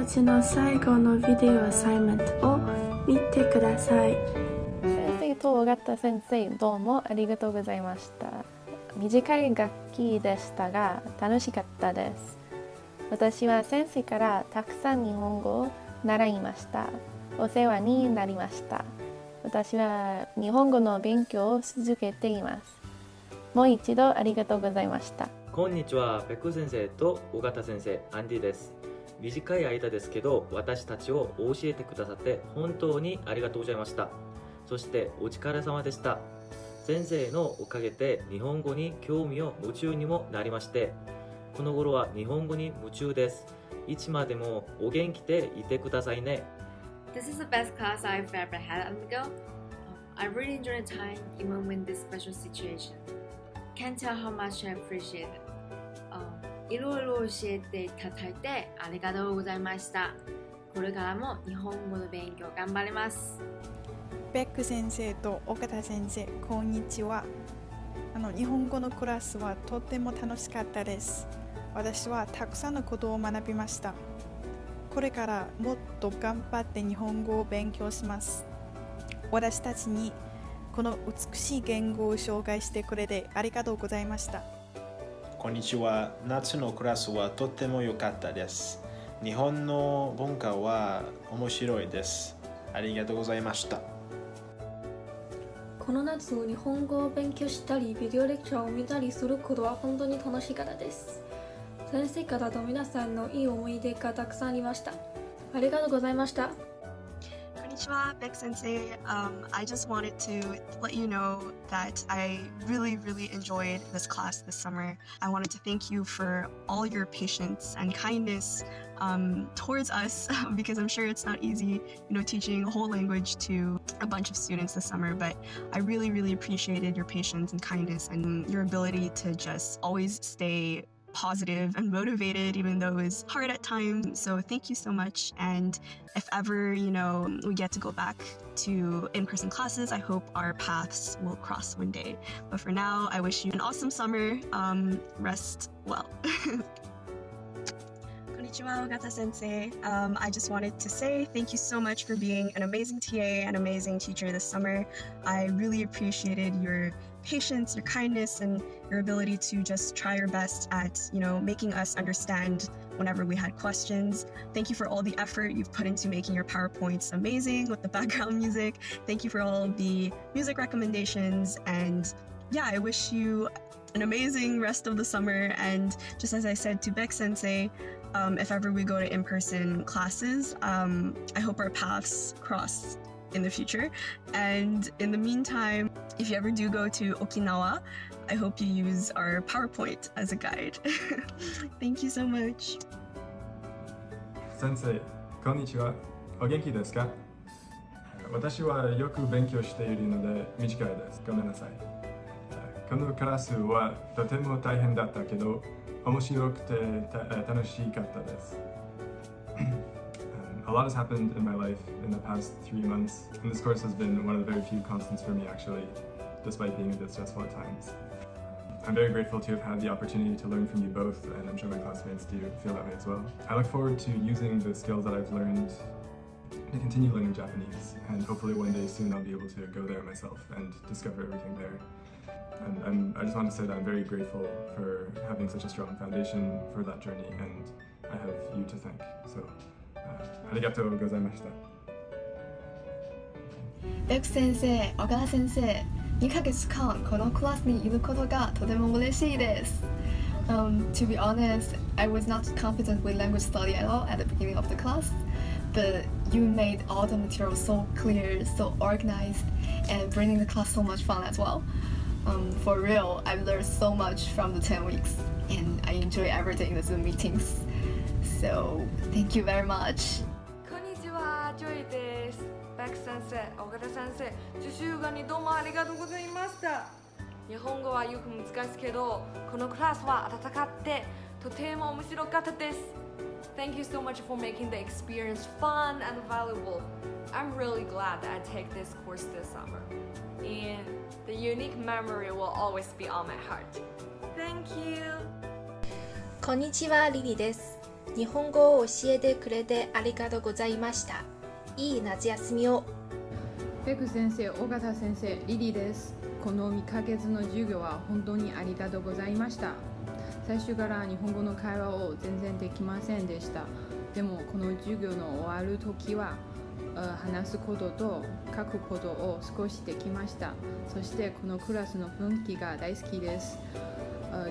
ちの最後のビデオアサイメントを見てください。先生と尾形先生、どうもありがとうございました。短い学期でしたが楽しかったです。私は先生からたくさん日本語を習いました。お世話になりました。私は日本語の勉強を続けています。もう一度ありがとうございました。こんにちは、ベック先生と尾形先生、アンディです。短い間ですけど、私たちを教えてくださって本当にありがとうございました。そしてお力様でした。先生のおかげで日本語に興味を夢中にもなりまして、この頃は日本語に夢中です。いつまでもお元気でいてくださいね。This is the best class I've ever had on the go. I really enjoyed the time even when this special situation. Can't tell how much I appreciate it. いろいろ教えていただいてありがとうございました。これからも日本語の勉強頑張ります。ベック先生と岡田先生、こんにちは。日本語のクラスはとても楽しかったです。私はたくさんのことを学びました。これからもっと頑張って日本語を勉強します。私たちにこの美しい言語を紹介してくれてありがとうございました。こんにちは。夏のクラスはとても良かったです。日本の文化は面白いです。ありがとうございました。この夏日本語を勉強したりビデオレクチャーを見たりすることは本当に楽しかったです。先生方と皆さんのいい思い出がたくさんありました。ありがとうございました。Konnichiwa, Beck Sensei. I just wanted to let you know that I really enjoyed this class this summer. I wanted to thank you for all your patience and kindness towards us because I'm sure it's not easy, teaching a whole language to a bunch of students this summer, but I really appreciated your patience and kindness and your ability to just always stay positive and motivated even though it was hard at times. So thank you so much, and if ever we get to go back to in-person classes, I hope our paths will cross one day. But for now, I wish you an awesome summer. Rest well. Konnichiwa, Ogata Sensei. I just wanted to say thank you so much for being an amazing TA and amazing teacher this summer. I really appreciated your patience, your kindness, and your ability to just try your best at, making us understand whenever we had questions. Thank you for all the effort you've put into making your PowerPoints amazing with the background music. Thank you for all the music recommendations. And yeah, I wish you an amazing rest of the summer. And just as I said to Beck Sensei, if ever we go to in-person classes, I hope our paths cross in the future. And in the meantime, if you ever do go to Okinawa, I hope you use our PowerPoint as a guide. Thank you so much. 先生、こんにちは。お元気ですか？私はよく勉強しているので短いです。ごめんなさい。このクラスはとても大変だったけど、面白くて楽しかったです。A lot has happened in my life in the past 3 months, and this course has been one of the very few constants for me actually, despite being a bit stressful at times. I'm very grateful to have had the opportunity to learn from you both, and I'm sure my classmates do feel that way as well. I look forward to using the skills that I've learned to continue learning Japanese, and hopefully one day soon I'll be able to go there myself and discover everything there. And I just want to say that I'm very grateful for having such a strong foundation for that journey, and I have you to thank. So, ありがとうございました。ベック先生、小川先生、2ヶ月間このクラスにいることがとても嬉しいです。To be honest, I was not confident with language study at all at the beginning of the class, but you made all the material so clear, so organized, and bringing the class so much fun as well. For real, I've learned so much from the 10 weeks, and I enjoy everything in the Zoom meetings. So, thank you very much. こんにちは、ジョイです。ベック先生、小方先生、受習画にどうもありがとうございました。日本語はよく難しいけど、このクラスは温かくてとても面白かったです。Thank you so much for making the experience fun and valuable. I'm really glad that I take this course this summer. And the unique memory will always be on my heart. Thank you. こんにちは、リリです。日本語を教えてくれてありがとうございました。いい夏休みを。ベク先生、尾形先生、リリーです。この2ヶ月の授業は本当にありがとうございました。最初から日本語の会話を全然できませんでした。でもこの授業の終わるときは話すことと書くことを少しできました。そしてこのクラスの雰囲気が大好きです。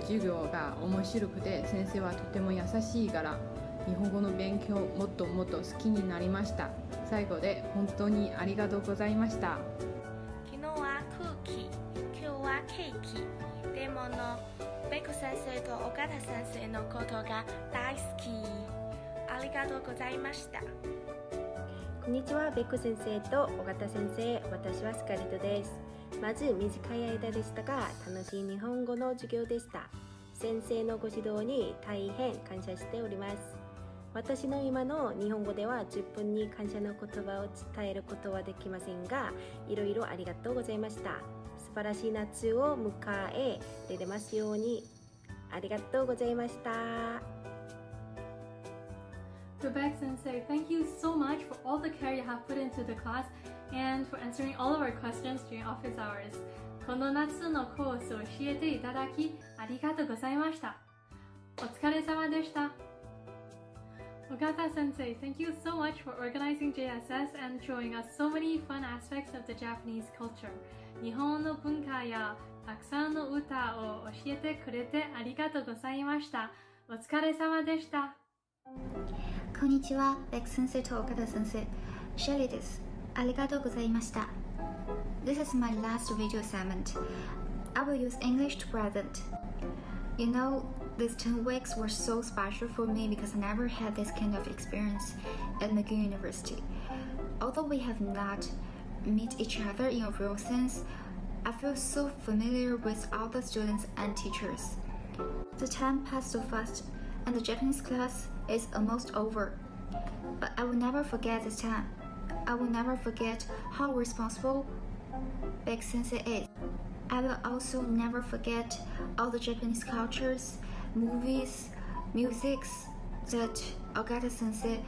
授業が面白くて先生はとても優しいから日本語の勉強もっともっと好きになりました。最後で本当にありがとうございました。昨日はクッキー、今日はケーキ。でもベク先生と尾形先生のことが大好き。ありがとうございました。こんにちは、ベク先生と尾形先生、私はスカリトです。まず短い間でしたが楽しい日本語の授業でした。先生のご指導に大変感謝しております。私の今の日本語では10分に感謝の言葉を伝えることはできませんが、いろいろありがとうございました。素晴らしい夏を迎えられますように。ありがとうございました。Quebec Sensei, thank you so much for all the care you have put into the class and for answering all of our questions during office hours. この夏のコースを教えていただきありがとうございました。お疲れ様でした。Ogata Sensei, thank you so much for organizing JSS and showing us so many fun aspects of the Japanese culture. 日本の文化やたくさんの歌を教えてくれてありがとうございました。お疲れ様でした。こんにちは、ベク先生と岡田先生、シェリーです。ありがとうございました。This is my last video assignment. I will use English to present. You know, these 10 weeks were so special for me because I never had this kind of experience at McGill University. Although we have not met each other in a real sense, I feel so familiar with all the students and teachers. The time passed so fast, and the Japanese class is almost over. But I will never forget this time. I will never forget how responsible Beck Sensei is. I will also never forget all the Japanese cultures, movies, musics that Ogata Sensei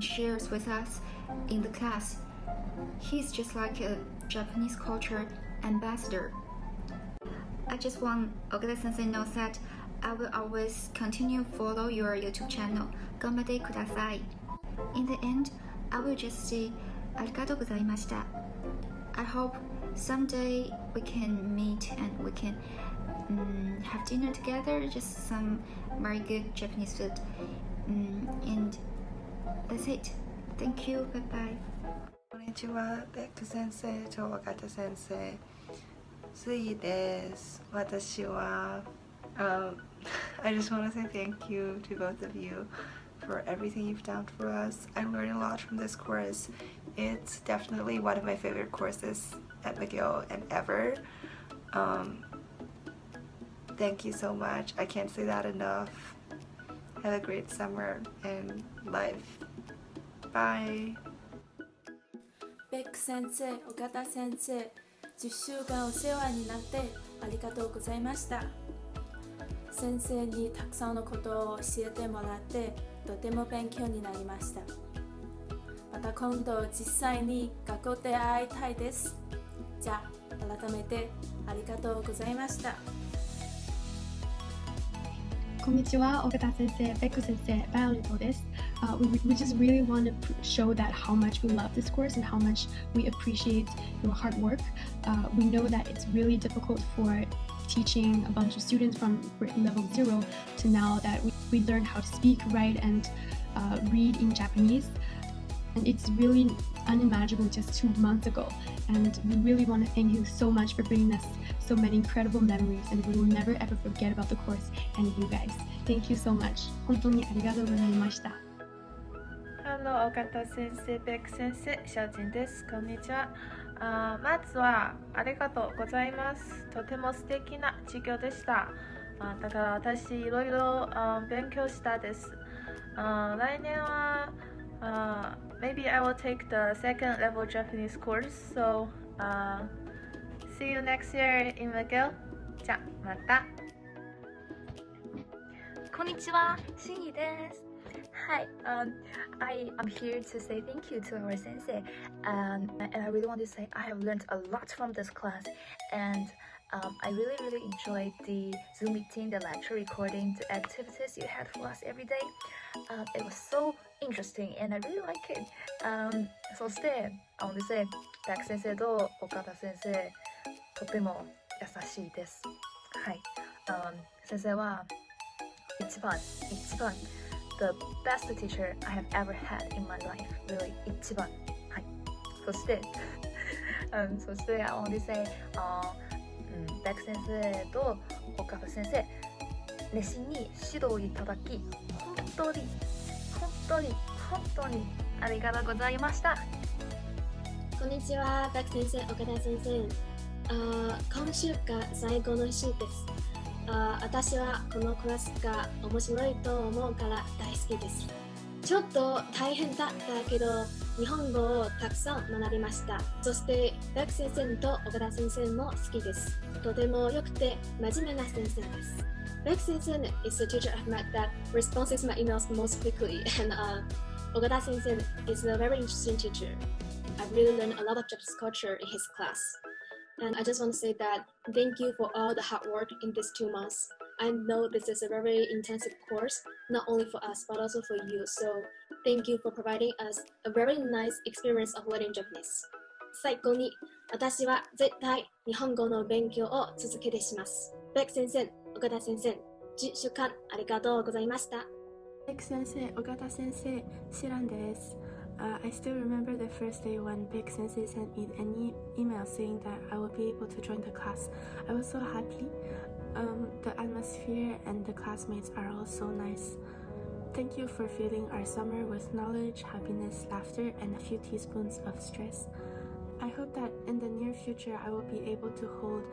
shares with us in the class. He's just like a Japanese culture ambassador. I just want Ogata Sensei knows that I will always continue follow your YouTube channel. 頑張ってください. In the end, I will just say ありがとうございました. I hope someday we can meet and we can have dinner together, just some very good Japanese food. And that's it. Thank you. Bye bye. こんにちは、ベック先生と尾形先生、スイです。私はI just want to say thank you to both of you for everything you've done for us. I learned a lot from this course. It's definitely one of my favorite courses at McGill and ever. Thank you so much. I can't say that enough. Have a great summer and life. Bye. ベック先生、尾形先生、10週間お世話になってありがとうございました。先生にたくさんのことを教えてもらってとても勉強になりました。また今度実際に学校で会いたいです。じゃあ改めてありがとうございました。こんにちは、岡田先生、ベック先生、バイオレットです。We just really want to show that how much we love this course and how much we appreciate your hard work. We know that it's really difficult for teaching a bunch of students from level 0 to now that we learn how to speak, write, and read in Japanese. And it's really unimaginable just 2 months ago. And we really want to thank you so much for bringing us so many incredible memories, and we will never ever forget about the course and you guys. Thank you so much. 本当にありがとうございました。Hello, 尾形先生、ベック先生、小陳です。こんにちは。まずはありがとうございます。とても素敵な授業でした。だから私いろいろ勉強したです。来年はmaybe I will take the second level Japanese course. So see you next year in McGill. じゃまた。こんにちは、シンギです。Hi, I am here to say thank you to our sensei, and I really want to say I have learned a lot from this class, and I really enjoyed the Zoom meeting, the lecture recording, the activities you had for us every day. It was so interesting, and I really like it. そして、I want to say, 大工先生と岡田先生、とても優しいです。はい、先生は一番 the best teacher I have ever had in my life. Really 一番。はい。そして、そして I want to say, 大工先生と岡田先生、熱心に指導いただき、本当にありがとうございました。こんにちは、大工先生、岡田先生。今週が最後の週です。私はこのクラスが面白いと思うから大好きです。ちょっと大変だったけど、日本語をたくさん学びました。そして大工先生と岡田先生も好きです。とても良くて真面目な先生です。大工先生 is the teacher I've met that responds my emails most quickly, and Ogata Sensei is a very interesting teacher. I've really learned a lot of Japanese culture in his class. And I just want to say that thank you for all the hard work in these 2 months. I know this is a very intensive course, not only for us, but also for you. So thank you for providing us a very nice experience of learning Japanese. 最後に、私は絶対日本語の勉強を続けてします。ベク先生、岡田先生、10週間ありがとうございました。ベク先生、岡田先生、知らんです。I still remember the first day when Big Sensei sent me an email saying that I would be able to join the class. I was so happy. The atmosphere and the classmates are all so nice. Thank you for filling our summer with knowledge, happiness, laughter, and a few teaspoons of stress. I hope that in the near future I will be able to hold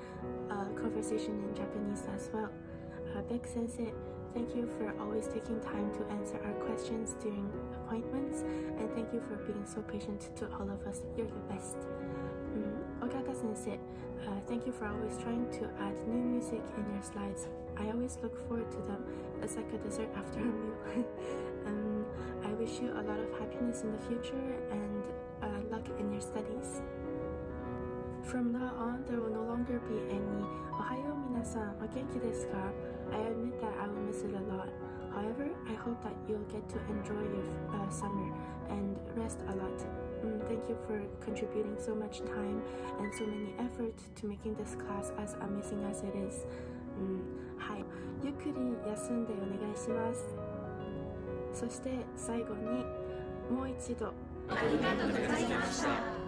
a conversation in Japanese as well. Big Sensei, thank you for always taking time to answer our questions during appointments, and thank you for being so patient to all of us. You're the best. Ogata Sensei, thank you for always trying to add new music in your slides. I always look forward to them. It's like a dessert after a meal. I wish you a lot of happiness in the future and luck in your studies. From now on, there will no longer be any Ohayo minasan, o genki desu ka? I admit that I will miss it a lot. However, I hope that you'll get to enjoy your summer and rest a lot. Thank you for contributing so much time and so many effort to making this class as amazing as it is. はい、ゆっくり休んでお願いします。そして最後にもう一度ありがとうございました。